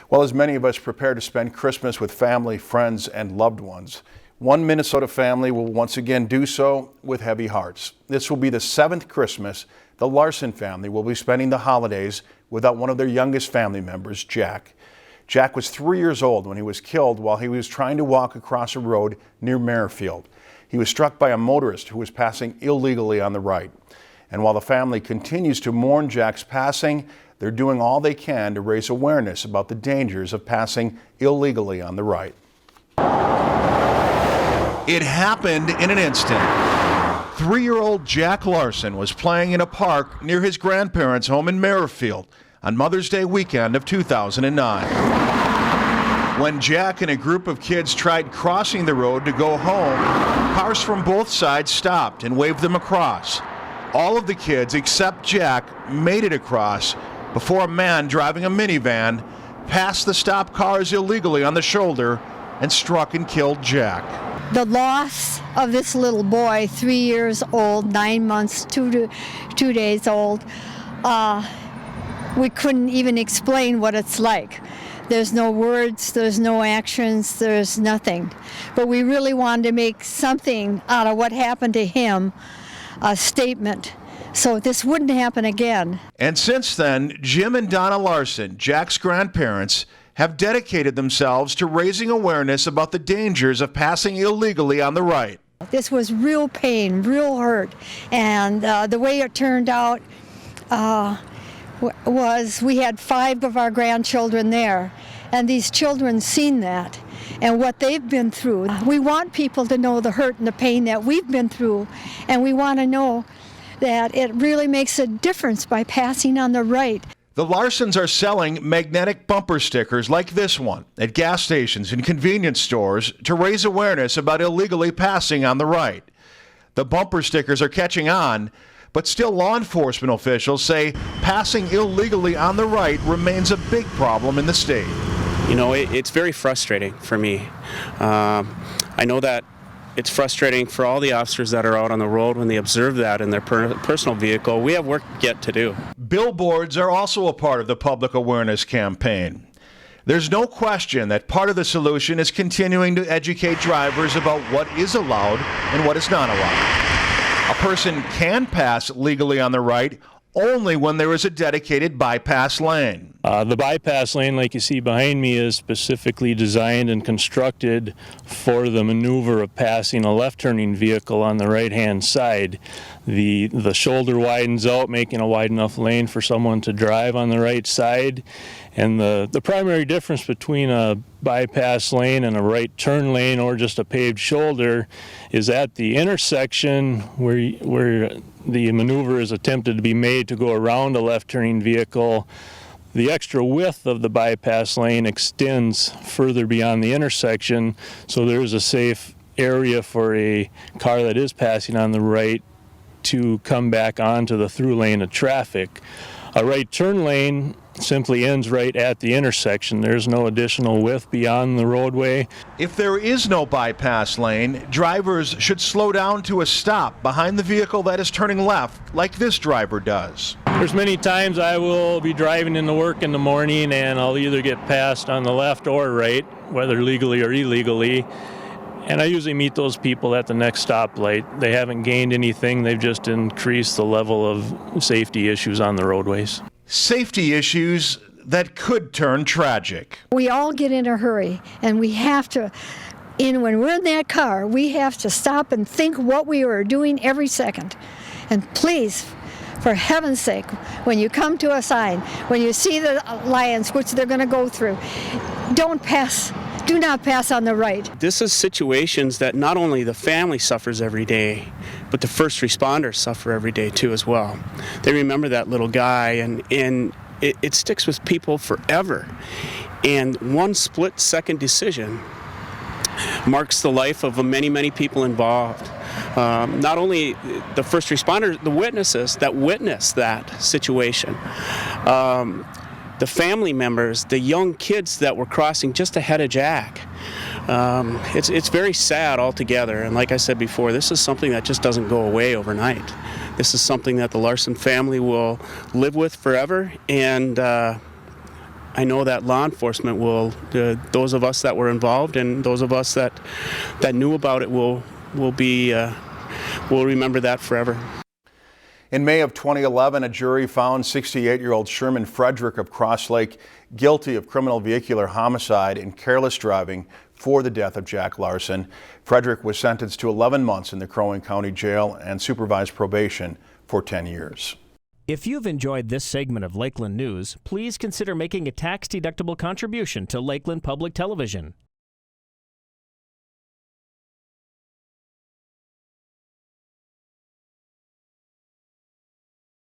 Well, as many of us prepare to spend Christmas with family, friends, and loved ones, one Minnesota family will once again do so with heavy hearts. This will be the 7th Christmas the Larson family will be spending the holidays without one of their youngest family members, Jack. Jack was 3 years old when he was killed while he was trying to walk across a road near Merrifield. He was struck by a motorist who was passing illegally on the right. And while the family continues to mourn Jack's passing, they're doing all they can to raise awareness about the dangers of passing illegally on the right. It happened in an instant. 3-year-old Jack Larson was playing in a park near his grandparents' home in Merrifield on Mother's Day weekend of 2009. When Jack and a group of kids tried crossing the road to go home, cars from both sides stopped and waved them across. All of the kids except Jack made it across before a man driving a minivan passed the stopped cars illegally on the shoulder and struck and killed Jack. The loss of this little boy, 3 years old, 9 months, 2 days old, we couldn't even explain what it's like. There's no words, there's no actions, there's nothing. But we really wanted to make something out of what happened to him, a statement, so this wouldn't happen again. And since then, Jim and Donna Larson, Jack's grandparents, have dedicated themselves to raising awareness about the dangers of passing illegally on the right. This was real pain, real hurt, and the way it turned out was we had 5 of our grandchildren there, and these children seen that and what they've been through. We want people to know the hurt and the pain that we've been through, and we want to know that it really makes a difference by passing on the right. The Larsons are selling magnetic bumper stickers like this one at gas stations and convenience stores to raise awareness about illegally passing on the right. The bumper stickers are catching on, but still law enforcement officials say passing illegally on the right remains a big problem in the state. You know, it's very frustrating for me. I know that it's frustrating for all the officers that are out on the road when they observe that in their personal vehicle. We have work yet to do. Billboards are also a part of the public awareness campaign. There's no question that part of the solution is continuing to educate drivers about what is allowed and what is not allowed. A person can pass legally on the right only when there is a dedicated bypass lane. The bypass lane, like you see behind me, is specifically designed and constructed for the maneuver of passing a left-turning vehicle on the right-hand side. The shoulder widens out, making a wide enough lane for someone to drive on the right side. And the primary difference between a bypass lane and a right turn lane or just a paved shoulder is at the intersection where the maneuver is attempted to be made to go around a left-turning vehicle. The extra width of the bypass lane extends further beyond the intersection, so there's a safe area for a car that is passing on the right to come back onto the through lane of traffic. A right turn lane simply ends right at the intersection. There's no additional width beyond the roadway. If there is no bypass lane, drivers should slow down to a stop behind the vehicle that is turning left, like this driver does. There's many times I will be driving into work in the morning and I'll either get passed on the left or right, whether legally or illegally. And I usually meet those people at the next stoplight. They haven't gained anything, they've just increased the level of safety issues on the roadways. Safety issues that could turn tragic. We all get in a hurry, and we have to, when we're in that car, we have to stop and think what we are doing every second. And please, for heaven's sake, when you come to a sign, when you see the lions, which they're going to go through, don't pass. Do not pass on the right. This is situations that not only the family suffers every day, but the first responders suffer every day too as well. They remember that little guy, and it sticks with people forever. And one split-second decision marks the life of many, many people involved. Not only the first responders, the witnesses that witnessed that situation. The family members, the young kids that were crossing just ahead of Jack. It's very sad altogether, and like I said before, this is something that just doesn't go away overnight. This is something that the Larson family will live with forever, and I know that law enforcement will, those of us that were involved and those of us that knew about it will remember that forever. In May of 2011, a jury found 68-year-old Sherman Frederick of Cross Lake guilty of criminal vehicular homicide and careless driving for the death of Jack Larson. Frederick was sentenced to 11 months in the Crow Wing County Jail and supervised probation for 10 years. If you've enjoyed this segment of Lakeland News, please consider making a tax-deductible contribution to Lakeland Public Television.